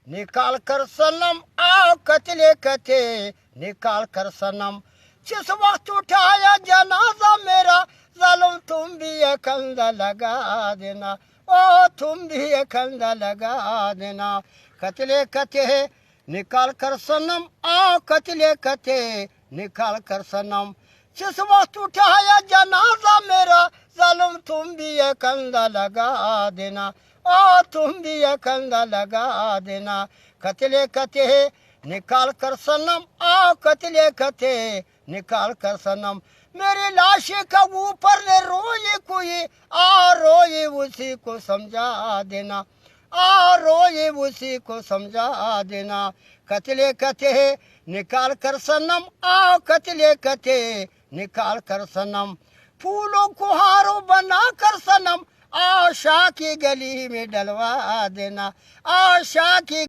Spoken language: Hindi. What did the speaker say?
निकाल कर सनम आओ कतले कथे निकाल कर सनम। जिस वक्त उठाया जनाजा मेरा जालिम तुम भी ये कंधा लगा देना, ओ तुम भी ये कंधा लगा देना। कतले कथे निकाल कर सनम आओ कतले कथे निकाल कर सनम। जिस वक्त उठाया जनाजा मेरा जालिम तुम भी ये कंधा लगा देना, ओ तुम भी ये कंधा लगा देना। कतले कथे निकाल कर सनम आओ कतले कथे निकाल कर सनम। मेरी लाश का ऊपर ने रोए कोई आ रोए उसी को समझा देना, आ रोए उसी को समझा देना। कतले कथे निकाल कर सनम आओ कतले कथे निकाल कर सनम। फूलों को हारों बना कर सनम आशा की गली में डलवा देना, आशा की